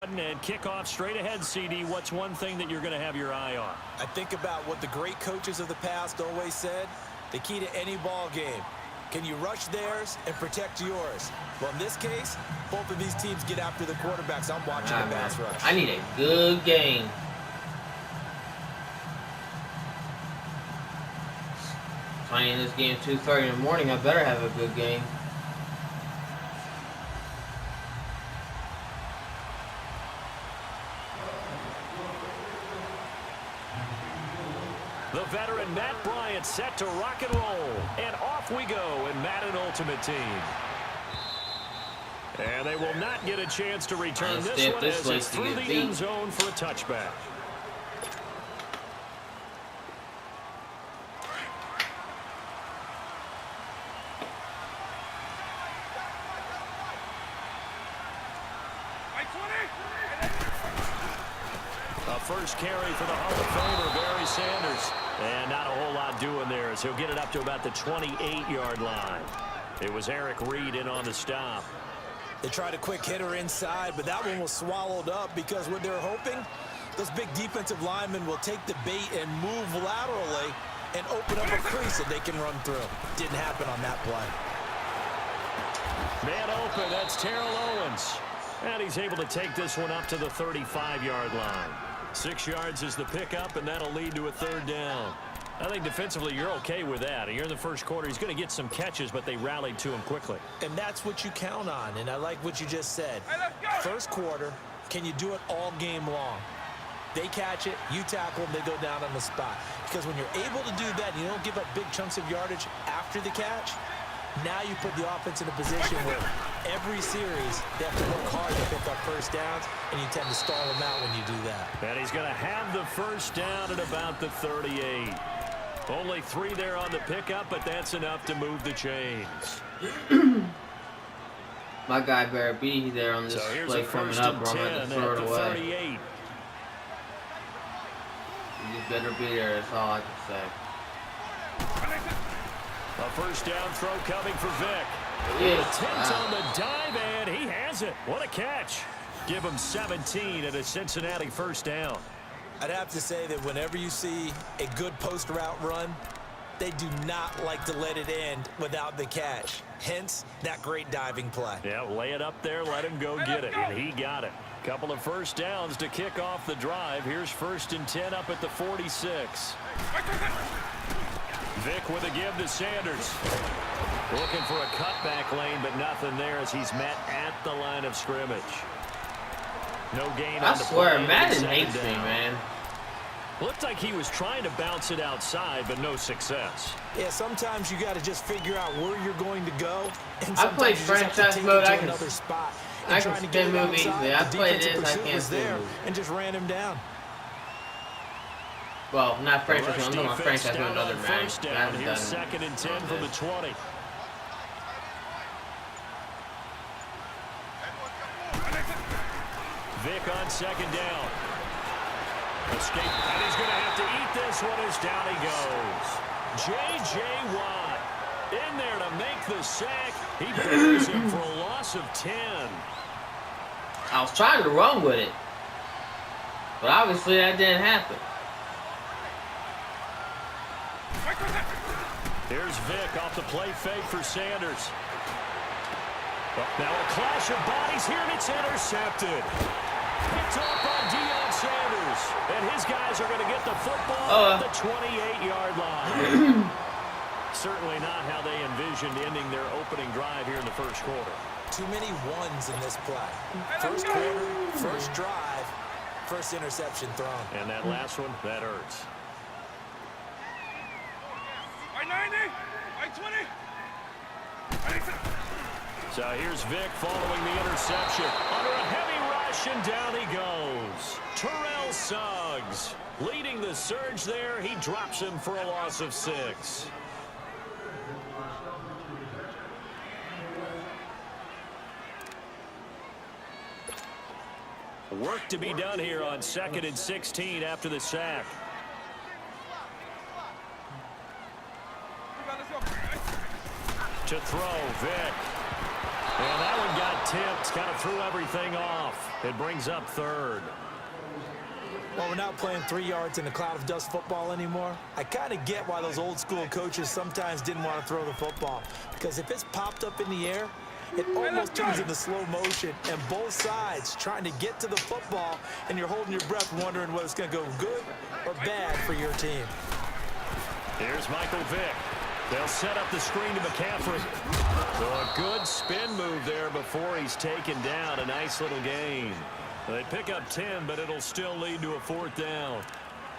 one, and kickoff straight ahead, CD. What's one thing that you're going to have your eye on? I think about what the great coaches of the past always said. The key to any ball game. Can you rush theirs and protect yours? Well, in this case, both of these teams get after the quarterbacks. I'm watching the pass rush. I need a good game. Playing this game 2:30 in the morning, I better have a good game. The veteran Matt Bryant set to rock and roll. And off we go in Madden Ultimate Team. And they will not get a chance to return this one as it's through the end zone for a touchback. First carry for the Hall of Famer, Barry Sanders. And not a whole lot doing there as he'll get it up to about the 28-yard line. It was Eric Reed in on the stop. They tried a quick hitter inside, but that one was swallowed up because what they're hoping, those big defensive linemen will take the bait and move laterally and open up a crease that they can run through. Didn't happen on that play. Man open, that's Terrell Owens. And he's able to take this one up to the 35-yard line. 6 yards is the pickup, and that'll lead to a third down. I think defensively you're okay with that. Here in the first quarter, he's going to get some catches, but they rallied to him quickly. And that's what you count on, and I like what you just said. First quarter, can you do it all game long? They catch it, you tackle them, they go down on the spot. Because when you're able to do that, and you don't give up big chunks of yardage after the catch, now you put the offense in a position where every series they have to work hard to pick up first downs, and you tend to stall them out when you do that. And he's going to have the first down at about the 38. Only 3 there on the pickup, but that's enough to move the chains. My guy better be there on this play coming up, or I'm going to throw it away. 38. You just better be there, that's all I can say. A first down throw coming for Vic. Attempt on the dive, and he has it. What a catch. Give him 17 at a Cincinnati first down. I'd have to say that whenever you see a good post route run, they do not like to let it end without the catch. Hence, that great diving play. Yeah, lay it up there, let him go get it, and he got it. Couple of first downs to kick off the drive. Here's 1st and 10 up at the 46. Vic with a give to Sanders. Looking for a cutback lane, but nothing there as he's met at the line of scrimmage. No gain on the play. I swear, Madden hates me, man. Looked like he was trying to bounce it outside, but no success. Yeah, sometimes you got to just figure out where you're going to go. And I play franchise mode. I can spin move easily. I play this. I can't spin move. And just ran him down. Well, not franchise mode. I'm talking about franchise mode. Another Madden. Here's 2nd and 10 from the 20. Vic on 2nd down. Escape, and he's going to have to eat this one as down he goes. J.J. Watt in there to make the sack. He buries him for a loss of 10. I was trying to run with it, but obviously that didn't happen. Here's Vic off the play fake for Sanders. Now a clash of bodies here, and it's intercepted. Picked off by Deion Sanders. And his guys are going to get the football at the 28-yard line. Certainly not how they envisioned ending their opening drive here in the first quarter. Too many ones in this play. First quarter, first drive, first interception thrown. And that last one, that hurts. I-90, I-20. So here's Vic following the interception. Under a heavy rush, and down he goes. Terrell Suggs leading the surge there. He drops him for a loss of 6. Work to be done here on 2nd and 16 after the sack. To throw, Vic. And that one got tipped, kind of threw everything off. It brings up third. Well, we're not playing 3 yards in a cloud of dust football anymore. I kind of get why those old school coaches sometimes didn't want to throw the football. Because if it's popped up in the air, it almost turns into slow motion, and both sides trying to get to the football, and you're holding your breath wondering whether it's going to go good or bad for your team. Here's Michael Vick. They'll set up the screen to McCaffrey. So a good spin move there before he's taken down. A nice little gain. They pick up 10, but it'll still lead to a 4th down.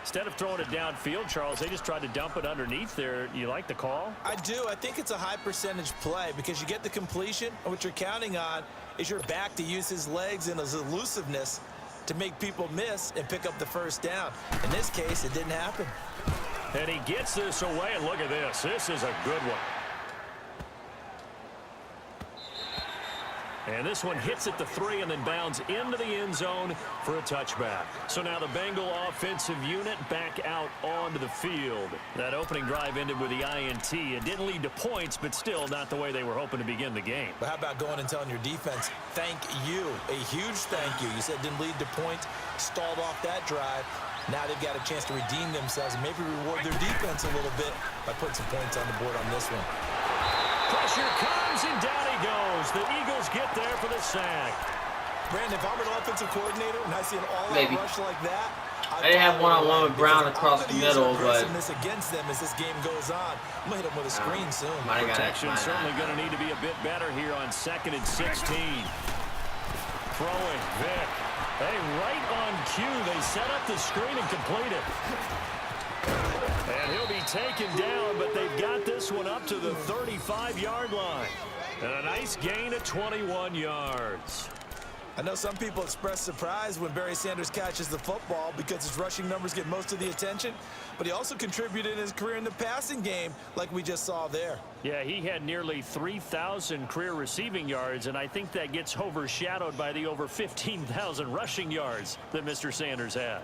Instead of throwing it downfield, Charles, they just tried to dump it underneath there. You like the call? I do. I think it's a high percentage play because you get the completion, and what you're counting on is your back to use his legs and his elusiveness to make people miss and pick up the 1st down. In this case, it didn't happen. And he gets this away, and look at this. This is a good one. And this one hits at the 3 and then bounds into the end zone for a touchback. So now the Bengal offensive unit back out onto the field. That opening drive ended with the INT. It didn't lead to points, but still not the way they were hoping to begin the game. But how about going and telling your defense, thank you, a huge thank you. You said it didn't lead to points, stalled off that drive. Now they've got a chance to redeem themselves and maybe reward their defense a little bit by putting some points on the board on this one. Pressure comes, and down he goes. The Eagles get there for the sack. Brandon, if I'm an offensive coordinator and I see an all-out rush like that, I didn't have one-on-one with Brown across the middle, but against them as this game goes on. I'm gonna hit him with a screen soon. Protection certainly going to need to be a bit better here on 2nd and 16. Throwing, Vick. Hey, right on cue, they set up the screen and complete it. And he'll be taken down, but they've got this one up to the 35-yard line. And a nice gain of 21 yards. I know some people express surprise when Barry Sanders catches the football because his rushing numbers get most of the attention, but he also contributed in his career in the passing game like we just saw there. Yeah, he had nearly 3,000 career receiving yards, and I think that gets overshadowed by the over 15,000 rushing yards that Mr. Sanders had.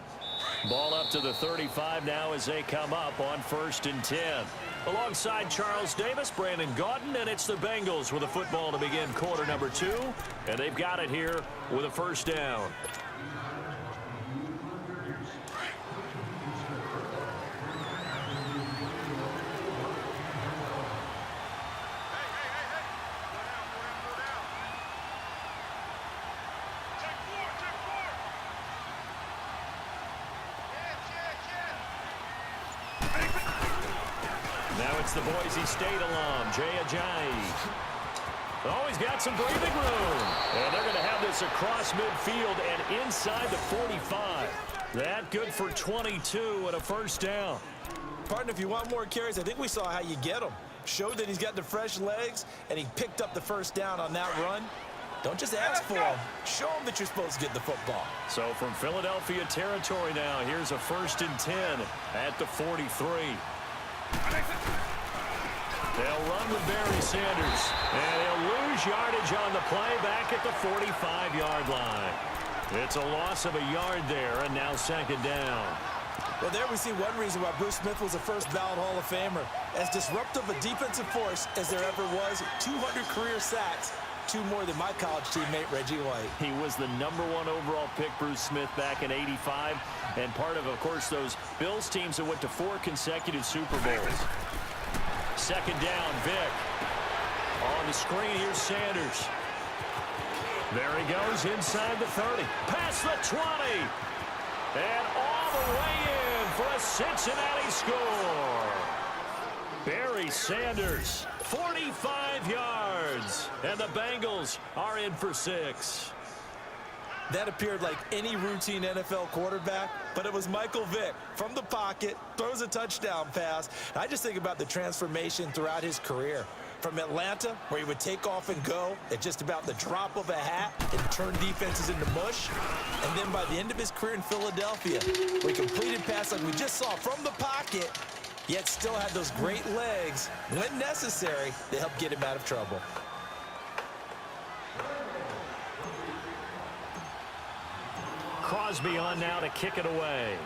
Ball up to the 35 now as they come up on 1st and 10. Alongside Charles Davis, Brandon Gaudin, and it's the Bengals with a football to begin quarter number 2. And they've got it here with a 1st down. Now it's the Boise State alum, Jay Ajayi. Oh, he's got some breathing room. And they're going to have this across midfield and inside the 45. That good for 22 and a 1st down. Partner, if you want more carries, I think we saw how you get them. Showed that he's got the fresh legs, and he picked up the 1st down on that run. Don't just ask for him. Show him that you're supposed to get the football. So from Philadelphia territory now, here's a 1st and 10 at the 43. They'll run with Barry Sanders, and they'll lose yardage on the play back at the 45-yard line. It's a loss of a yard there, and now 2nd down. Well, there we see one reason why Bruce Smith was a first-ballot Hall of Famer. As disruptive a defensive force as there ever was, 200 career sacks, 2 more than my college teammate, Reggie White. He was the #1 overall pick, Bruce Smith, back in '85, and part of course, those Bills teams that went to 4 consecutive Super Bowls. 2nd down, Vick. On the screen, here's Sanders. There he goes inside the 30. Past the 20. And all the way in for a Cincinnati score. Barry Sanders, 45 yards. And the Bengals are in for 6. That appeared like any routine NFL quarterback, but it was Michael Vick from the pocket, throws a touchdown pass. And I just think about the transformation throughout his career. From Atlanta, where he would take off and go at just about the drop of a hat and turn defenses into mush. And then by the end of his career in Philadelphia, where he completed passes like we just saw from the pocket, yet still had those great legs, when necessary, to help get him out of trouble. Crosby on now to kick it away.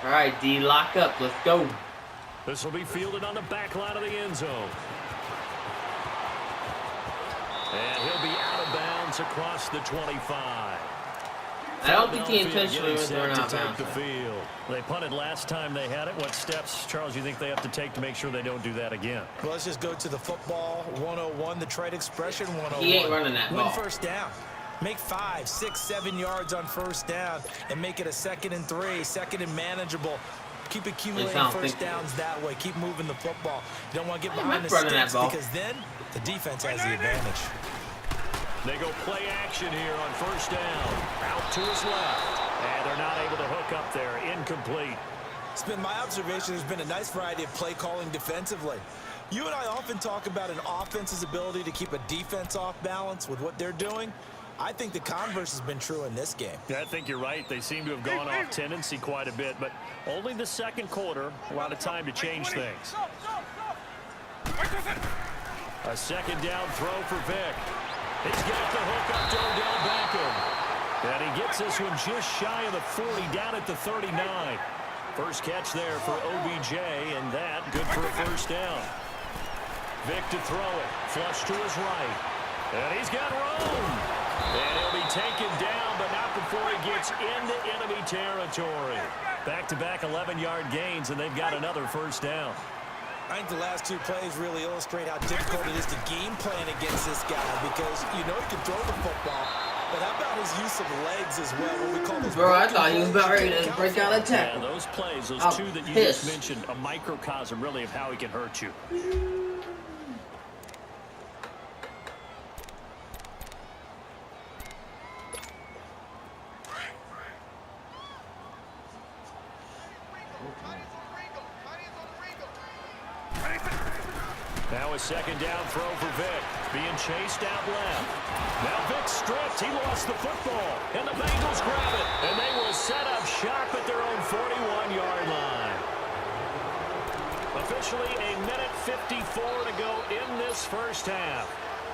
All right, D, lock up. Let's go. This will be fielded on the back line of the end zone. And he'll be out of bounds across the 25. I don't think he intentionally was Getting running set out to of take the bounds. field. They punted last time they had it. What steps, Charles, you think they have to take to make sure they don't do that again? Well, let's just go to the football 101, the trade expression 101. He ain't running that Win ball. first down. Make 5, 6, 7 yards on first down and make it a 2nd and 3, 2nd and manageable. Keep accumulating first downs that way. Keep moving the football. You don't want to get behind the sticks because then the defense has the advantage. They go play action here on first down. Out to his left. And they're not able to hook up there. Incomplete. It's been my observation there's been a nice variety of play calling defensively. You and I often talk about an offense's ability to keep a defense off balance with what they're doing. I think the converse has been true in this game. Yeah, I think you're right. They seem to have gone off tendency quite a bit, but only the second quarter, a lot of time to change things. A second down throw for Vic. He's got the hook up to Odell Beckham. And he gets this one just shy of the 40, down at the 39. First catch there for OBJ, and that good for a first down. Vic to throw it. Flush to his right. And he's got room. And he'll be taken down, but not before he gets into enemy territory. Back-to-back 11-yard gains, and they've got another first down. I think the last 2 plays really illustrate how difficult it is to game plan against this guy because you know he can throw the football, but how about his use of legs as well? What we call those. Bro, I thought he was about ready to break out a tackle. Yeah, those plays, those 2 that you just mentioned, a microcosm really of how he can hurt you. Now a second down throw for Vic. Being chased out left. Now Vic stripped. He lost the football. And the Bengals grab it. And they will set up shop at their own 41-yard line. Officially a minute 54 to go in this first half.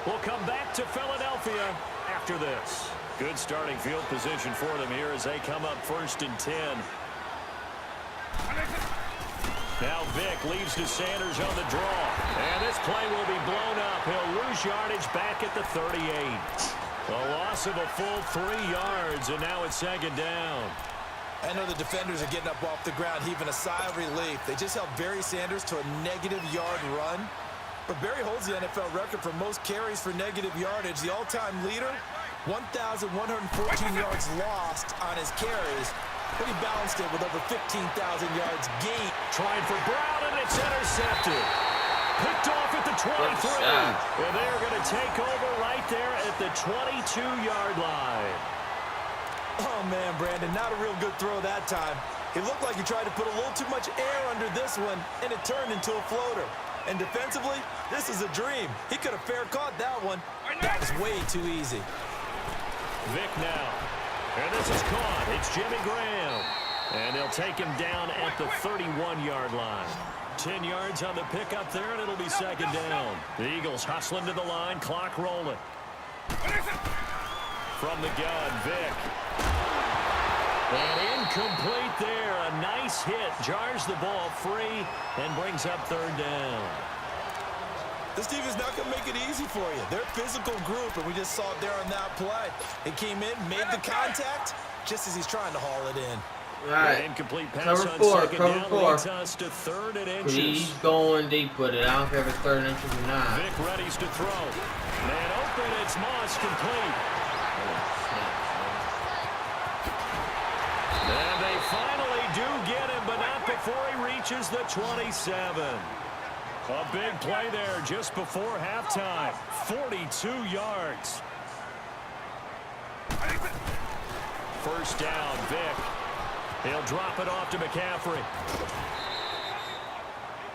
We'll come back to Philadelphia after this. Good starting field position for them here as they come up 1st and 10. Now Vic leaves to Sanders on the draw. And this play will be blown up. He'll lose yardage back at the 38. A loss of a full 3 yards, and now it's second down. I know the defenders are getting up off the ground, heaving a sigh of relief. They just held Barry Sanders to a -yard run. But Barry holds the NFL record for most carries for negative yardage. The all-time leader, 1,114 yards lost on his carries. But he balanced it with over 15,000 yards gained. Trying for Brown, and it's intercepted. Picked off at the 23. And they're going to take over right there at the 22-yard line. Oh, man, Brandon, not a real good throw that time. It looked like he tried to put a little too much air under this one, and it turned into a floater. And defensively, this is a dream. He could have fair caught that one. That was way too easy. Vic now. And this is caught. It's Jimmy Graham. And they'll take him down at the 31-yard line. 10 yards on the pickup there, and it'll be second down. The Eagles hustling to the line, clock rolling. From the gun, Vic. And incomplete there. A nice hit. Jars the ball free and brings up third down. This team is not going to make it easy for you. They're a physical group, and we just saw it there on that play. He came in, made the contact, just as he's trying to haul it in. All right. Incomplete pass Cover on 4, second cover down 4. leads us to 3rd and inches. He's going deep with it. I don't care if it's 3rd inches or not. Vic readies to throw. Man open, it's Moss complete. And they finally do get him, but not before he reaches the 27. A big play there just before halftime. 42 yards. First down, Vic. He'll drop it off to McCaffrey.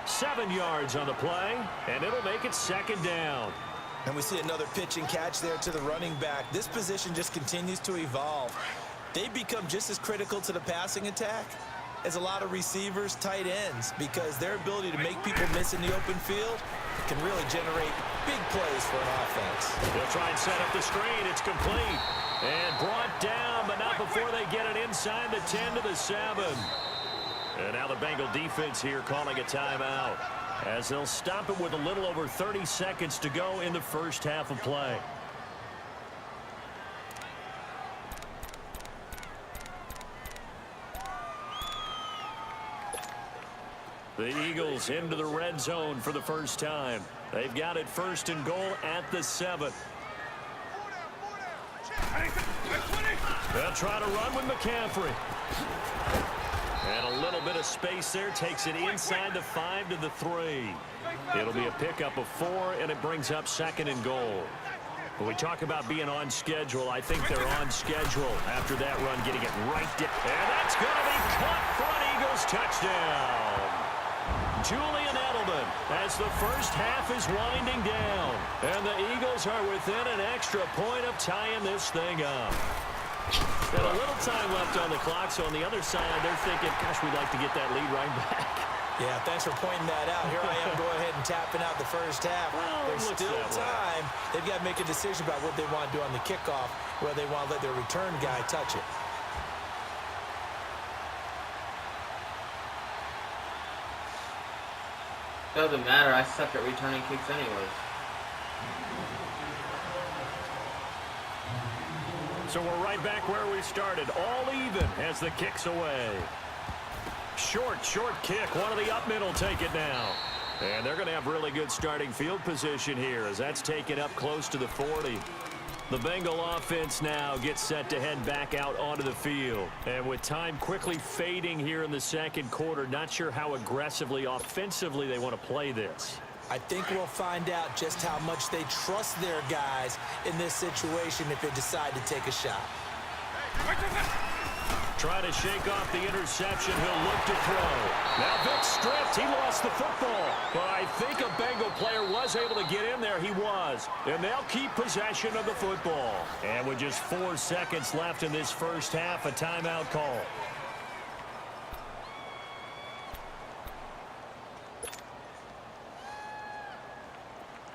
7 yards on the play, and it'll make it second down. And we see another pitch and catch there to the running back. This position just continues to evolve. They become just as critical to the passing attack as a lot of receivers, tight ends, because their ability to make people miss in the open field can really generate big plays for an offense. They'll try and set up the screen. It's complete. And brought down, but not before they get it inside the 10 to the 7. And now the Bengal defense here calling a timeout, as they'll stop it with a little over 30 seconds to go in the first half of play. The Eagles into the red zone for the first time. They've got it 1st and goal at the 7. They'll try to run with McCaffrey. And a little bit of space there. Takes it inside the 5 to the 3. It'll be a pickup of 4, and it brings up 2nd and goal. When we talk about being on schedule, I think they're on schedule after that run, getting it right down. And that's going to be caught for an Eagles touchdown. Julian Edelman as the first half is winding down. And the Eagles are within an extra point of tying this thing up. Got a little time left on the clock, so on the other side, they're thinking, gosh, we'd like to get that lead right back. Yeah, thanks for pointing that out. Here I am, go ahead and tapping out the first half. Well, there's still time. They've got to make a decision about what they want to do on the kickoff, whether they want to let their return guy touch it. Doesn't matter. I suck at returning kicks anyways. So we're right back where we started. All even as the kick's away. Short kick. One of the up mid will take it now. And they're going to have really good starting field position here as that's taken up close to the 40. The Bengal offense now gets set to head back out onto the field. And with time quickly fading here in the second quarter, not sure how aggressively, offensively they want to play this. I think we'll find out just how much they trust their guys in this situation if they decide to take a shot. Trying to shake off the interception. He'll look to throw. Now Vic stripped. He lost the football. But I think a Bengal player was able to get in there. He was. And they'll keep possession of the football. And with just 4 seconds left in this first half, a timeout call.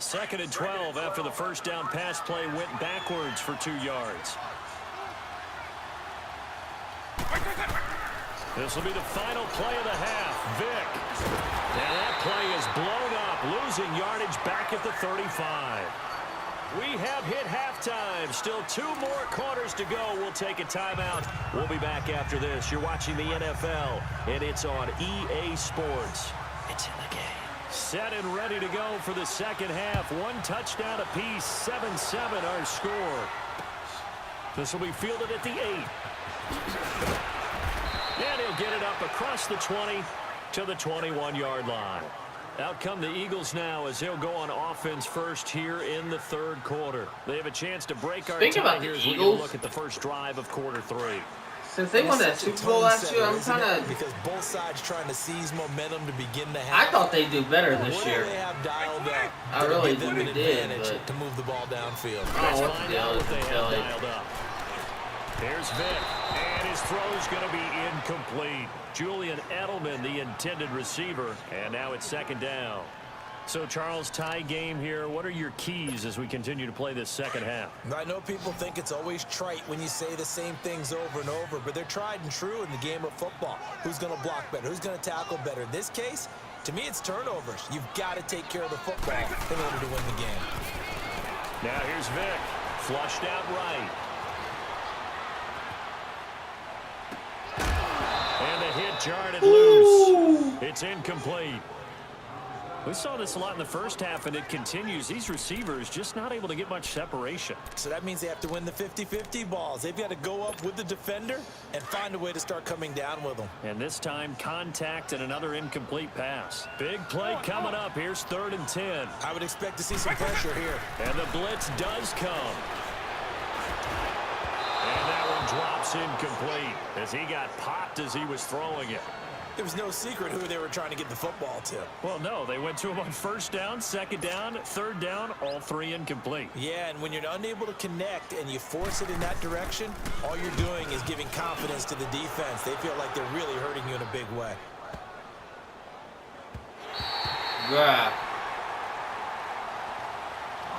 Second and 12 after the first down pass play went backwards for 2 yards. This will be the final play of the half. Vic. And that play is blown up, losing yardage back at the 35. We have hit halftime. Still 2 more quarters to go. We'll take a timeout. We'll be back after this. You're watching the NFL, and it's on EA Sports. It's in the game. Set and ready to go for the second half. 1 touchdown apiece. 7-7 our score. This will be fielded at the 8. And he'll get it up across the 20 to the 21-yard line. Out come the Eagles now as they'll go on offense first here in the third quarter. They have a chance to break our tie here as we look at the first drive of quarter 3. Since they won that Super Bowl last year, I'm kind of... Because both sides trying to seize momentum to begin the half. I thought they'd do better this year. They have dialed up. I really did, but... to move the ball downfield. I don't know what the hell they have dialed up. Here's Vic, and his throw's going to be incomplete. Julian Edelman, the intended receiver, and now it's second down. So, Charles, tie game here. What are your keys as we continue to play this second half? I know people think it's always trite when you say the same things over and over, but they're tried and true in the game of football. Who's going to block better? Who's going to tackle better? In this case, to me, it's turnovers. You've got to take care of the football in order to win the game. Now here's Vic, flushed out right. And the hit jarred it loose. It's incomplete. We saw this a lot in the first half, and it continues. These receivers just not able to get much separation. So that means they have to win the 50-50 balls. They've got to go up with the defender and find a way to start coming down with them. And this time, contact and another incomplete pass. Big play coming up. Here's 3rd and 10. I would expect to see some pressure here. And the blitz does come. And that one drops incomplete as he got popped as he was throwing it. It was no secret who they were trying to get the football to. Well, no, they went to him on 1st down, 2nd down, 3rd down, all 3 incomplete. Yeah, and when you're unable to connect and you force it in that direction, all you're doing is giving confidence to the defense. They feel like they're really hurting you in a big way. Yeah.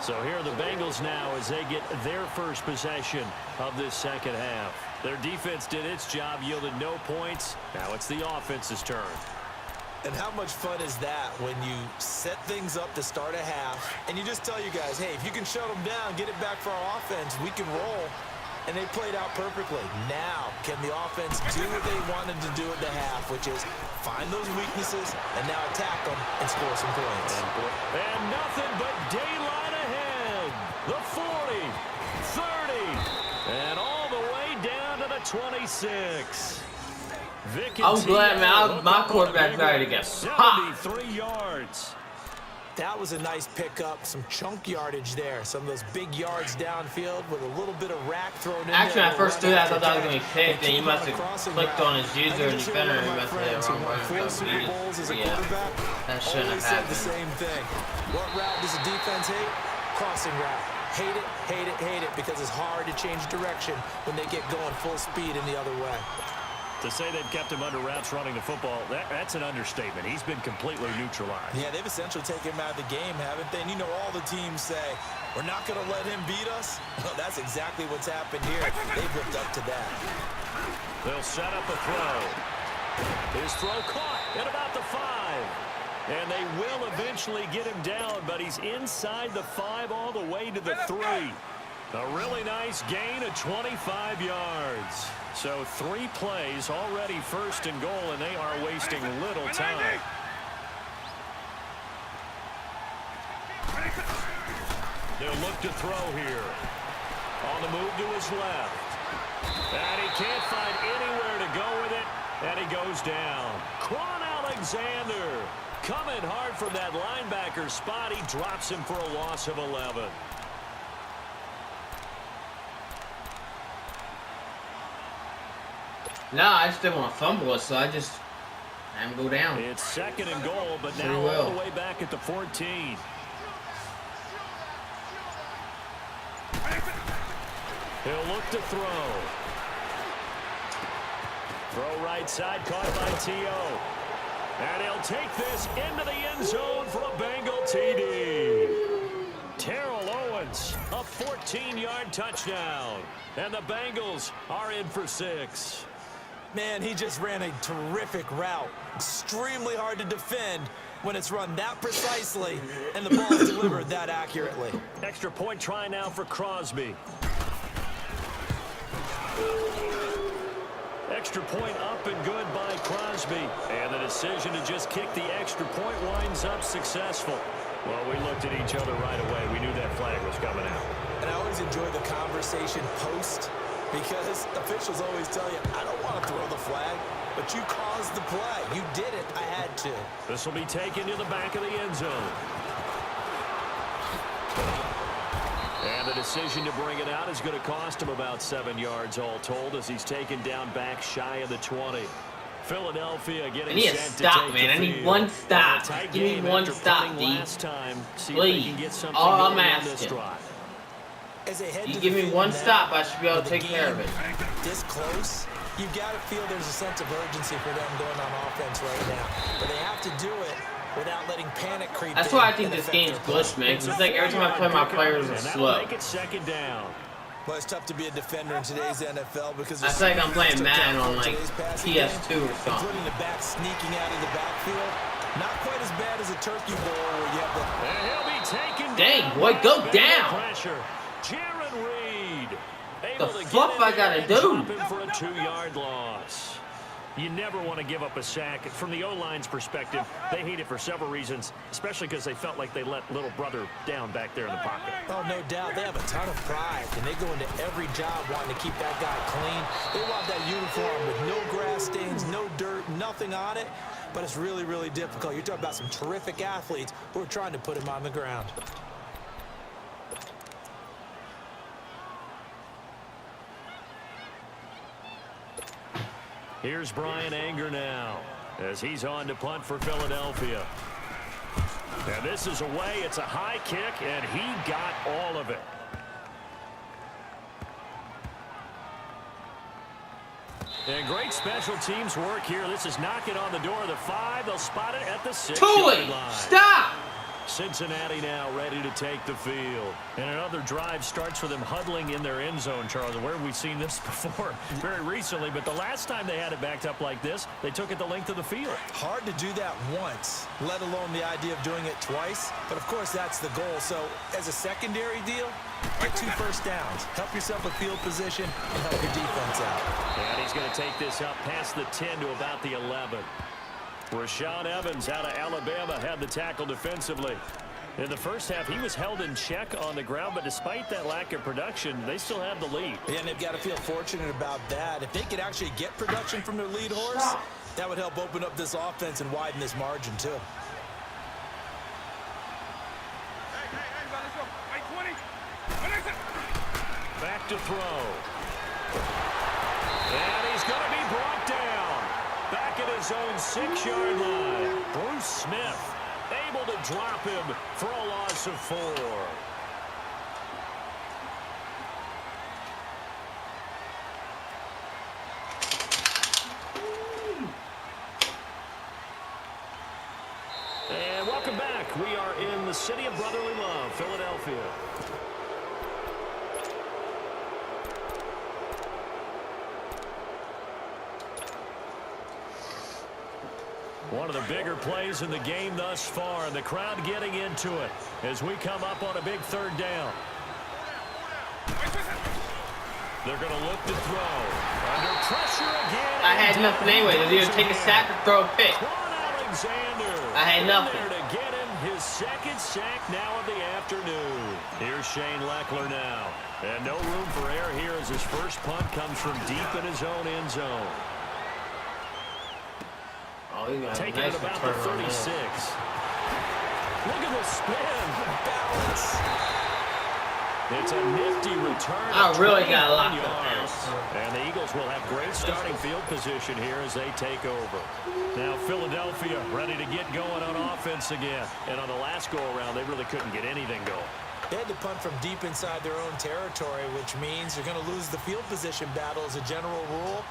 So here are the Bengals now as they get their first possession of this second half. Their defense did its job, yielded no points. Now it's the offense's turn. And how much fun is that when you set things up to start a half and you just tell you guys, hey, if you can shut them down, get it back for our offense, we can roll. and they played out perfectly. Now, can the offense do what they wanted to do at the half, which is find those weaknesses and now attack them and score some points? And nothing but daylight ahead. The 40, 30, and all the way down to the 26. I'm glad, man. My quarterback's ready to get popped. 73 yards. That was a nice pickup, some chunk yardage there. Some of those big yards downfield with a little bit of rack thrown in there. Actually, when I first threw that, I thought that was going to be picked, and he must have clicked on his user and defender, and he must have hit the wrong button. Yeah, that shouldn't have happened. The same thing. What route does the defense hate? Crossing route. Hate it, hate it, hate it, because it's hard to change direction when they get going full speed in the other way. To say they've kept him under wraps running the football, that's an understatement. He's been completely neutralized. Yeah, they've essentially taken him out of the game, haven't they? And you know, all the teams say, we're not going to let him beat us. Well, that's exactly what's happened here. They've lived up to that. They'll set up a throw. His throw caught at about the 5. And they will eventually get him down, but he's inside the 5 all the way to the 3. A really nice gain of 25 yards. So 3 plays already first and goal, and they are wasting little time. They'll look to throw here. On the move to his left. And he can't find anywhere to go with it, and he goes down. Quan Alexander coming hard from that linebacker spot. He drops him for a loss of 11. No, I just didn't want to fumble it, so I just had him go down. It's second and goal, but now all the way back at the 14. He'll look to throw. Throw right side, caught by T.O. And he'll take this into the end zone for a Bengal TD. Terrell Owens, a 14-yard touchdown. And the Bengals are in for 6. Man, he just ran a terrific route. Extremely hard to defend when it's run that precisely and the ball is delivered that accurately. Extra point try now for Crosby. Extra point up and good by Crosby. And the decision to just kick the extra point winds up successful. Well, we looked at each other right away. We knew that flag was coming out. And I always enjoy the conversation post, because officials always tell you, I don't want to throw the flag, but you caused the play. You did it. I had to. This will be taken to the back of the end zone. And the decision to bring it out is going to cost him about 7 yards all told, as he's taken down back shy of the 20. Philadelphia getting set to stop, man. I need one stop. Give me one stop, D. Please. All I'm asking. You give me one stop, I should be able to take care of it. This close, you got to feel there's a sense of urgency for them going on offense right now. But they have to do it without letting panic creep in. That's why I think this game's glitched, man. It's like every time I play my players are slow. Make it second down. Well, it's tough to be a defender in today's NFL because I feel like I'm playing Madden on like PS2 or something. Including the back sneaking out of the backfield. Not quite as bad as a turkey bowl where you have the... And he'll be taken Dang, down. boy, go down. Pressure. Jaron Reed. The fuck I gotta do? Him for a 2-yard loss. You never want to give up a sack. From the O-line's perspective, they hate it for several reasons, especially because they felt like they let little brother down back there in the pocket. Oh, no doubt. They have a ton of pride, and they go into every job wanting to keep that guy clean. They want that uniform with no grass stains, no dirt, nothing on it. But it's really, really difficult. You're talking about some terrific athletes who are trying to put him on the ground. Here's Brian Anger now as he's on to punt for Philadelphia. And this is away. It's a high kick, and he got all of it. And great special teams work here. This is knocking on the door of the 5. They'll spot it at the 6-yard line. Stop! Cincinnati now ready to take the field. And another drive starts with them huddling in their end zone, Charles. Where have we seen this before? Very recently, but the last time they had it backed up like this, they took it the length of the field. Hard to do that once, let alone the idea of doing it twice. But, of course, that's the goal. So, as a secondary deal, get 2 first downs. Help yourself with field position and help your defense out. And he's going to take this up past the 10 to about the 11. Rashaan Evans out of Alabama had the tackle defensively. In the first half, he was held in check on the ground, but despite that lack of production, they still have the lead. Yeah, and they've got to feel fortunate about that. If they could actually get production from their lead horse, that would help open up this offense and widen this margin, too. Back to throw. And he's going to be brought down. Back at his own 6-yard line. Bruce Smith able to drop him for a loss of 4. And welcome back. We are in the city of brotherly love, Philadelphia. One of the bigger plays in the game thus far, and the crowd getting into it as we come up on a big 3rd down. They're going to look to throw. Under pressure again. I had nothing anyway. They're either take a sack or throw a pick. Alexander. I had nothing. There to get him his 2nd sack now of the afternoon. Here's Shane Leckler now. And no room for error here as his first punt comes from deep in his own end zone. Oh, taking it about the 36. Look at the spin. Balance. It's a nifty return. I really got a lot of And the Eagles will have great starting field position here as they take over. Now Philadelphia ready to get going on offense again. And on the last go-around, they really couldn't get anything going. They had to punt from deep inside their own territory, which means they're going to lose the field position battle as a general rule.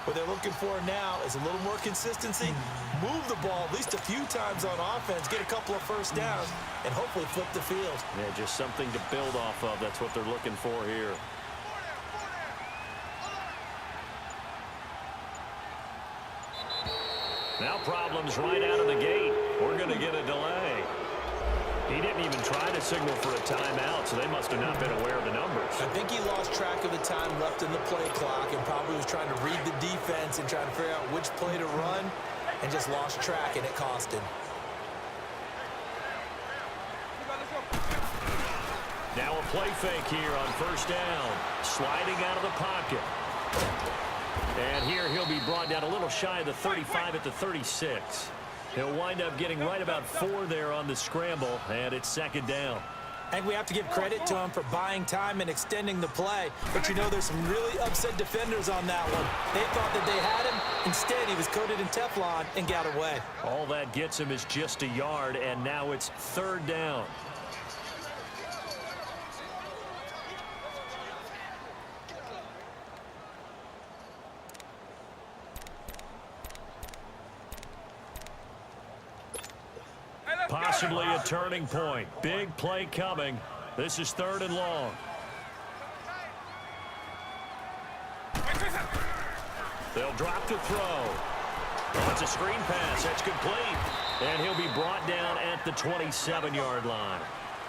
What they're looking for now is a little more consistency, move the ball at least a few times on offense, get a couple of first downs, and hopefully flip the field. Yeah, just something to build off of. That's what they're looking for here. Now problems right out of the gate. We're going to get a delay. He didn't even try to signal for a timeout, so they must have not been aware of the numbers. I think he lost track of the time left in the play clock and probably was trying to read the defense and trying to figure out which play to run and just lost track, and it cost him. Now a play fake here on 1st down. Sliding out of the pocket. And here he'll be brought down a little shy of the 35 at the 36. He'll wind up getting right about 4 there on the scramble, and it's 2nd down. I think we have to give credit to him for buying time and extending the play. But, you know, there's some really upset defenders on that one. They thought that they had him. Instead, he was coated in Teflon and got away. All that gets him is just a yard, and now it's 3rd down. Possibly a turning point. Big play coming. This is 3rd and long. They'll drop to throw. Oh, it's a screen pass. That's complete. And he'll be brought down at the 27-yard line.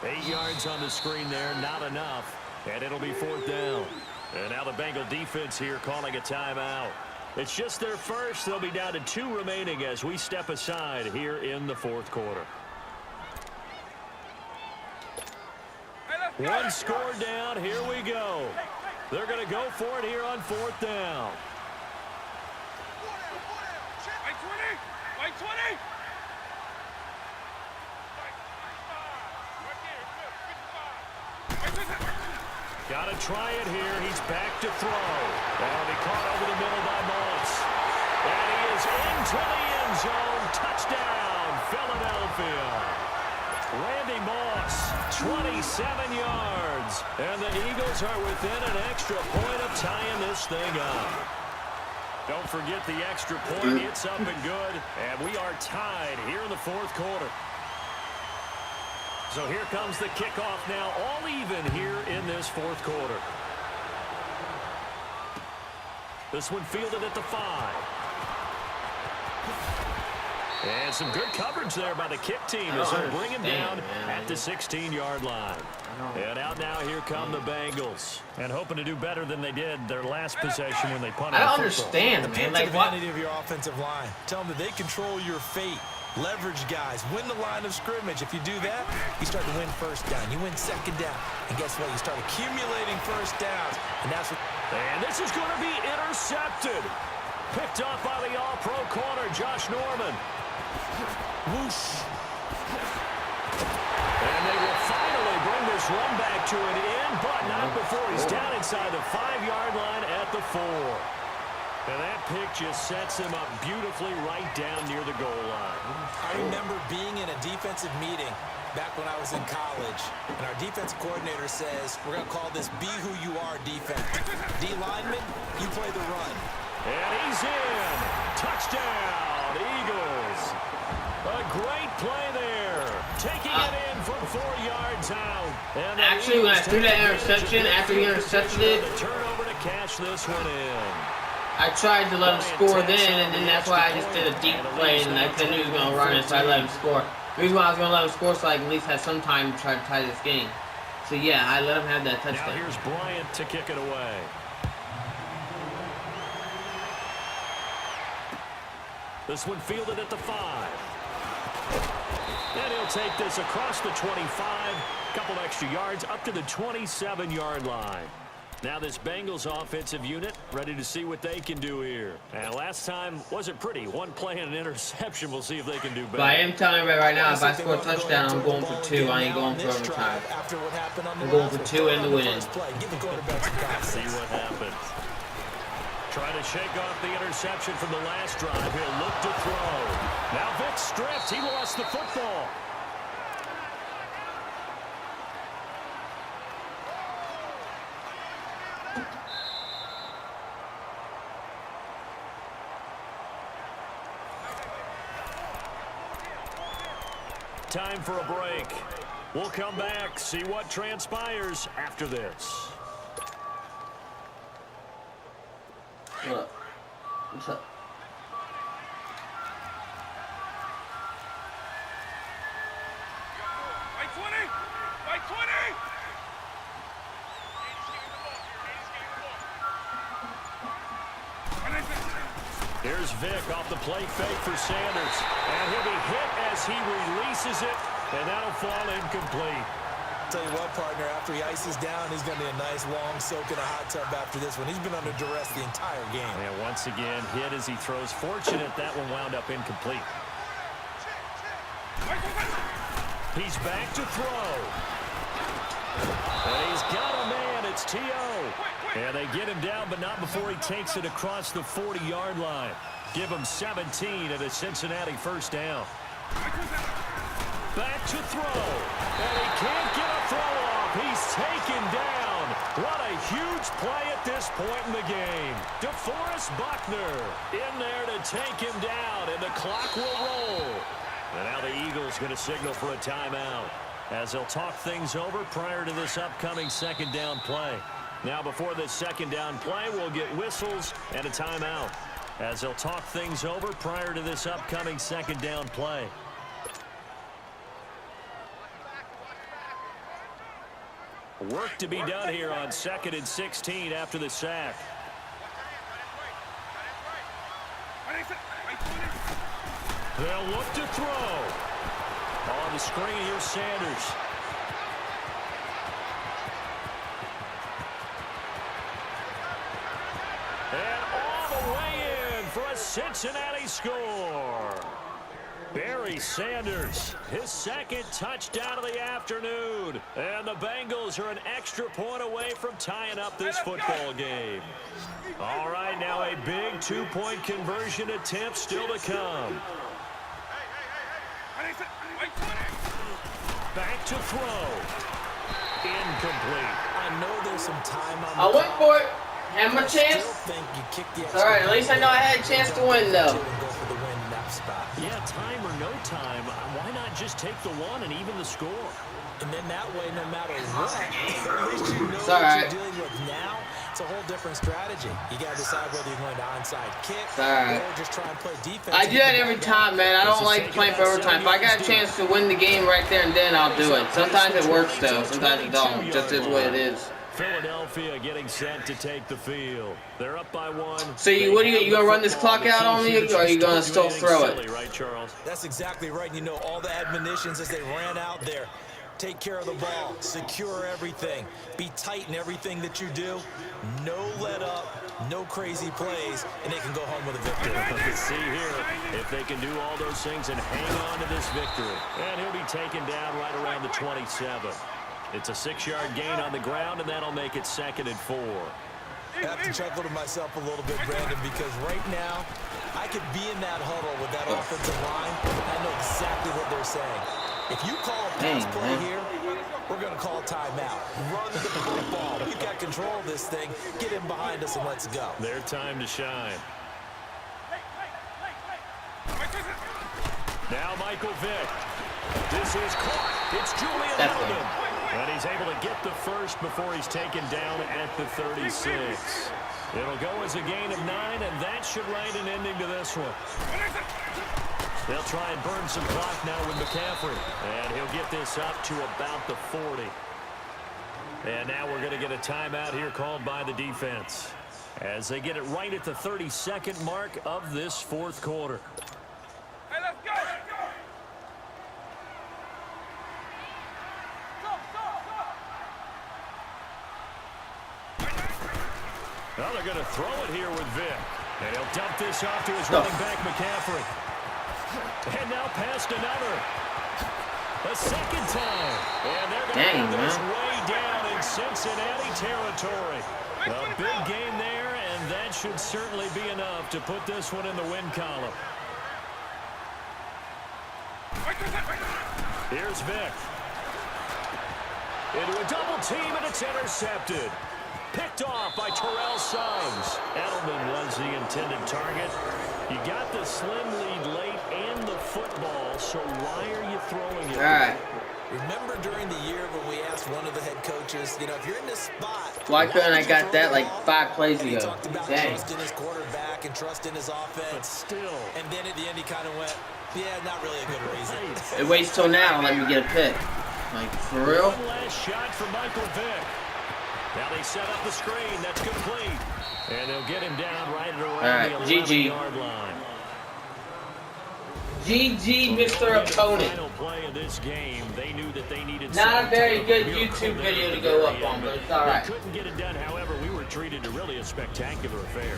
8 yards on the screen there. Not enough. And it'll be 4th down. And now the Bengal defense here calling a timeout. It's just their first. They'll be down to 2 remaining as we step aside here in the 4th quarter. 1 score down. Here we go. They're going to go for it here on 4th down. Like 20. Got to try it here. He's back to throw. And he caught over the middle by Moss. And he is into the end zone. Touchdown, Philadelphia. Randy Moss, 27 yards. And the Eagles are within an extra point of tying this thing up. Don't forget the extra point. It's up and good. And we are tied here in the 4th quarter. So here comes the kickoff now, all even here in this fourth quarter. This one fielded at the 5. And some good coverage there by the kick team as they bring him down at the 16-yard line. And out now, here come the Bengals. And hoping to do better than they did their last possession when they punted. I don't understand, man. Like, what? Of your offensive line. Tell them that they control your fate. Leverage guys. Win the line of scrimmage. If you do that, you start to win first down. You win second down. And guess what? You start accumulating first downs. And that's what... And this is going to be intercepted. Picked up by the all-pro corner, Josh Norman. Whoosh. And they will finally bring this run back to an end, but not before he's down inside the 5-yard line at the 4. And that pick just sets him up beautifully right down near the goal line. I remember being in a defensive meeting back when I was in college, and our defensive coordinator says, we're going to call this Be Who You Are defense. D lineman, you play the run. And he's in. Touchdown, Eagles. A great play there. Taking it in from 4 yards out. And actually, when I threw that interception, after he intercepted it, turnover to cash this one in. I tried to let him score then, and then that's why I just did a deep play, and I knew he was going to run it, so I let him score. The reason why I was going to let him score so I can at least have some time to try to tie this game. So yeah, I let him have that touchdown. Now here's Bryant to kick it away. This one fielded at the 5. And he'll take this across the 25. Couple extra yards up to the 27-yard line. Now this Bengals offensive unit ready to see what they can do here. And last time wasn't pretty. One play and an interception. We'll see if they can do better. But I am telling you right now, if I score a touchdown, I'm going for 2. I ain't going for overtime. I'm going for 2 in the win. See what happens. Trying to shake off the interception from the last drive. He'll look to throw. Now Vic stripped. He lost the football. Time for a break. We'll come back, see what transpires after this. What? What's up? By 20! By 20! Here's Vic off the play fake for Sanders. And he'll be hit as he releases it, and that'll fall incomplete. Tell you what, partner, after he ices down, he's going to be a nice long soak in a hot tub after this one. He's been under duress the entire game. And once again, hit as he throws. Fortunate that one wound up incomplete. He's back to throw. And he's got a man. It's T.O. And they get him down, but not before he takes it across the 40-yard line. Give him 17 at a Cincinnati first down. Back to throw. And he can't get a throw off. He's taken down. What a huge play at this point in the game. DeForest Buckner in there to take him down, and the clock will roll. And now the Eagles going to signal for a timeout as they'll talk things over prior to this upcoming second down play. Now before this second down play, we'll get whistles and a timeout as they'll talk things over prior to this upcoming second down play. Work to be done here on 2nd and 16 after the sack. They'll look to throw. On the screen, here's Sanders. And all the way in for a Cincinnati score. Barry Sanders, his second touchdown of the afternoon. And the Bengals are an extra point away from tying up this football game. All right, now a big two-point conversion attempt still to come. Back to throw. Incomplete. I know there's some time on the I went for it. Had my chance. It's all right. At least I know I had a chance to win, though. Yeah, time or no time, why not just take the one and even the score. And then that way, no matter what, at least you know Sorry. what you're dealing with now. It's a whole different strategy. You got to decide whether you're going to onside kick Sorry. or just try and play defense. I do that every time, man. I don't like playing for overtime. If I got a chance to win the game right there and then, I'll do it. Sometimes it works, though. Sometimes it don't. Just is what it is. Philadelphia getting set to take the field. They're up by 1. So you gonna run this clock out on me, or are you gonna still throw it? Right, Charles? That's exactly right. You know, all the admonitions as they ran out there. Take care of the ball. Secure everything. Be tight in everything that you do. No let up. No crazy plays. And they can go home with a victory. Let's see here if they can do all those things and hang on to this victory. And he'll be taken down right around the 27. It's a 6-yard gain on the ground, and that'll make it 2nd and 4. I have to chuckle to myself a little bit, Brandon, because right now, I could be in that huddle with that offensive line. I know exactly what they're saying. If you call a pass play here, we're going to call a timeout. Run the football. You got control of this thing. Get in behind us and let's go. Their time to shine. Now Michael Vick. This is caught. It's Julian Edelman. And he's able to get the first before he's taken down at the 36. It'll go as a gain of 9, and that should write an ending to this one. They'll try and burn some clock now with McCaffrey. And he'll get this up to about the 40. And now we're going to get a timeout here called by the defense as they get it right at the 32nd mark of this 4th quarter. Hey, let's go! Well, they're going to throw it here with Vick. And he'll dump this off to his running back, McCaffrey. And now past another. A second time. And they're going to have this way down in Cincinnati territory. A big gain there, and that should certainly be enough to put this one in the win column. Here's Vick. Into a double team, and it's intercepted. Picked off by Terrell Suggs. Edelman was the intended target. You got the slim lead late and the football, so why are you throwing it? All right. Remember during the year when we asked one of the head coaches, you know, if you're in this spot, Why couldn't I got that like 5 plays and he ago? talked about Dang. trust in his quarterback and trust in his But offense. still. And then at the end he kind of went, yeah, not really a good reason. It waits till now to let me get a pick. Like, for real? One last shot for Michael Vick. Now they set up the screen. That's complete. And they'll get him down right around the 11-yard line. GG, Mr. Opponent. Final play of this game, they knew that they needed Not a very some good miracle YouTube there video to at go the up end, on, but it's all right. They couldn't get it done. However, we were treated to really a spectacular affair.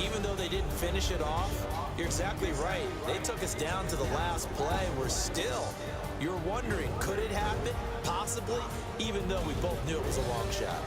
Even though they didn't finish it off, you're exactly right. They took us down to the last play. We're still, you're wondering, could it happen? Possibly, even though we both knew it was a long shot.